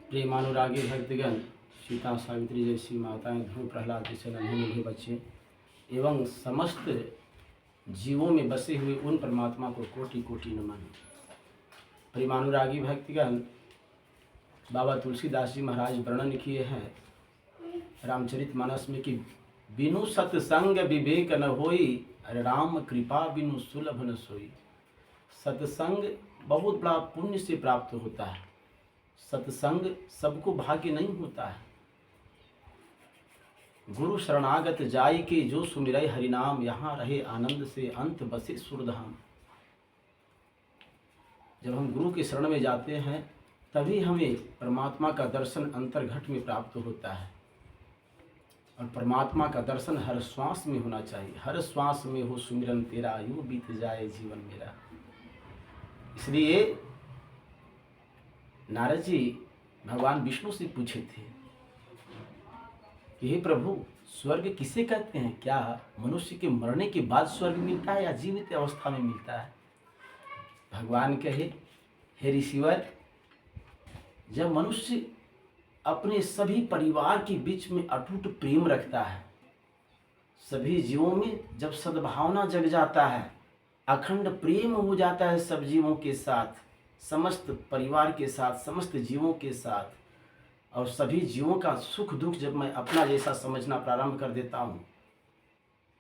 प्रेमानुरागी भक्तगण, सीता सावित्री जैसी माताएं, ध्रुव प्रहलाद जैसे नन्हे मुन्ने बच्चे एवं समस्त जीवों में बसे हुए उन परमात्मा को कोटि कोटि नमन। प्रेमानुरागी भक्तगण, बाबा तुलसीदास जी महाराज वर्णन किए हैं रामचरितमानस में कि बिनु सत्संग विवेक न होई, राम कृपा बिनु सुलभ न सोई। सत्संग बहुत बड़ा पुण्य से प्राप्त होता है। सत्संग सबको भाग्य नहीं होता है। गुरु शरणागत जाय के जो सुमिरै हरिनाम, यहाँ रहे आनंद से अंत बसे सुरधाम। जब हम गुरु के शरण में जाते हैं तभी हमें परमात्मा का दर्शन अंतर्घट में प्राप्त होता है। और परमात्मा का दर्शन हर श्वास में होना चाहिए। हर श्वास में हो सुमिरन तेरा, यूं बीत जाए जीवन मेरा। इसलिए नारद जी भगवान विष्णु से पूछे थे कि हे प्रभु, स्वर्ग किसे कहते हैं? क्या मनुष्य के मरने के बाद स्वर्ग मिलता है या जीवित अवस्था में मिलता है? भगवान कहे, हे ऋषिवर, जब मनुष्य अपने सभी परिवार के बीच में अटूट प्रेम रखता है, सभी जीवों में जब सद्भावना जग जाता है, अखंड प्रेम हो जाता है सब जीवों के साथ, समस्त परिवार के साथ, समस्त जीवों के साथ, और सभी जीवों का सुख दुख जब मैं अपना जैसा समझना प्रारंभ कर देता हूँ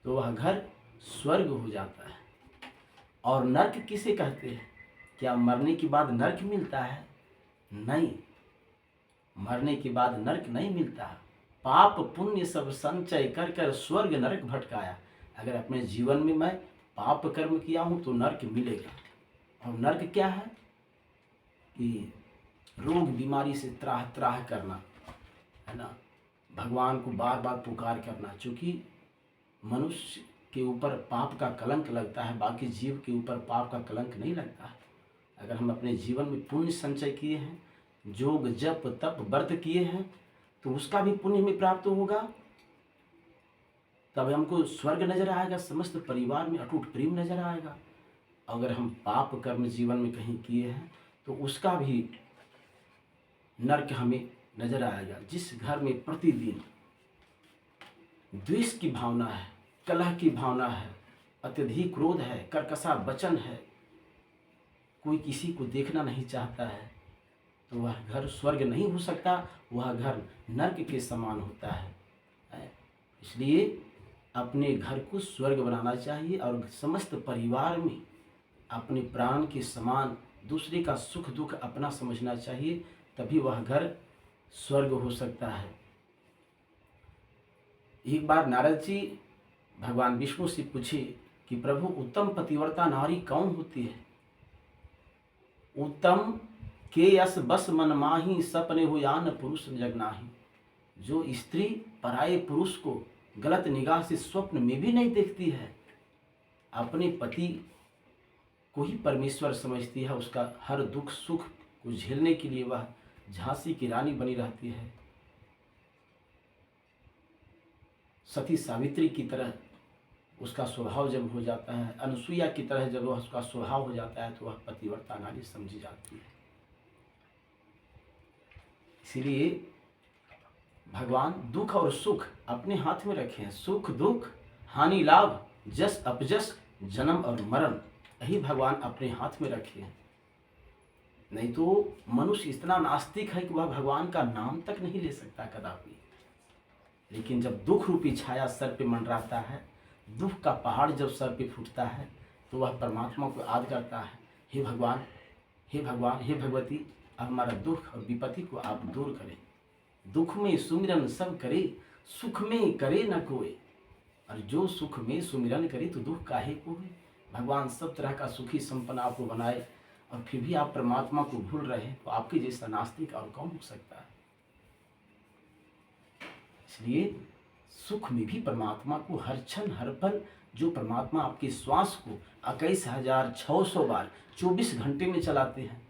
तो वह घर स्वर्ग हो जाता है। और नर्क किसे कहते हैं? क्या मरने के बाद नर्क मिलता है? नहीं, मरने के बाद नर्क नहीं मिलता। पाप पुण्य सब संचय कर कर स्वर्ग नरक भटकाया। अगर अपने जीवन में मैं पाप कर्म किया हूँ तो नर्क मिलेगा। और नर्क क्या है? कि रोग बीमारी से त्राह त्राह करना, है ना, भगवान को बार बार पुकार करना। चूँकि मनुष्य के ऊपर पाप का कलंक लगता है, बाकी जीव के ऊपर पाप का कलंक नहीं लगता है। अगर हम अपने जीवन में पुण्य संचय किए हैं, जोग जप तप व्रत किए हैं, तो उसका भी पुण्य हमें प्राप्त होगा। तब हमको स्वर्ग नजर आएगा, समस्त परिवार में अटूट प्रेम नजर आएगा। अगर हम पाप कर्म जीवन में कहीं किए हैं तो उसका भी नरक हमें नजर आएगा। जिस घर में प्रतिदिन द्वेष की भावना है, कलह की भावना है, अत्यधिक क्रोध है, कर्कशा वचन है, कोई किसी को देखना नहीं चाहता है, तो वह घर स्वर्ग नहीं हो सकता, वह घर नर्क के समान होता है। इसलिए अपने घर को स्वर्ग बनाना चाहिए और समस्त परिवार में अपने प्राण के समान दूसरे का सुख दुख अपना समझना चाहिए, तभी वह घर स्वर्ग हो सकता है। एक बार नारद जी भगवान विष्णु से पूछे कि प्रभु, उत्तम पतिव्रता नारी कौन होती है? उत्तम के यस बस मन माही, सपने हो यान पुरुष जग नाही। जो स्त्री पराये पुरुष को गलत निगाह से स्वप्न में भी नहीं देखती है, अपने पति को ही परमेश्वर समझती है, उसका हर दुख सुख को झेलने के लिए वह झांसी की रानी बनी रहती है, सती सावित्री की तरह उसका स्वभाव जब हो जाता है, अनुसुईया की तरह जब वह उसका स्वभाव हो जाता है, तो वह पतिव्रता नारी समझी जाती है। इसीलिए भगवान दुख और सुख अपने हाथ में रखे हैं। सुख दुख, हानि लाभ, जस अपजस, जन्म और मरण, यही भगवान अपने हाथ में रखे हैं। नहीं तो मनुष्य इतना नास्तिक है कि वह भगवान का नाम तक नहीं ले सकता कदापि। लेकिन जब दुख रूपी छाया सर पे मंडराता है, दुख का पहाड़ जब सर पे फूटता है, तो वह परमात्मा को याद करता है, हे भगवान, हे भगवान, हे भगवती, अब हमारा दुख और विपत्ति को आप दूर करें। दुख में सुमिरन सब करे, सुख में करे न कोई। और जो सुख में सुमिरन करे तो दुख काहे को है? भगवान सब तरह का सुखी संपन्न आपको बनाए और फिर भी आप परमात्मा को भूल रहे हैं, तो आपके जैसा नास्तिक और कौन हो सकता है? इसलिए सुख में भी परमात्मा को हर क्षण हर पल, जो परमात्मा आपके श्वास को 21,600 बार 24 घंटे में चलाते हैं,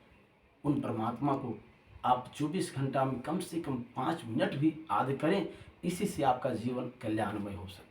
उन परमात्मा को आप 24 घंटा में कम से कम 5 मिनट भी याद करें। इसी से आपका जीवन कल्याणमय हो सकता है।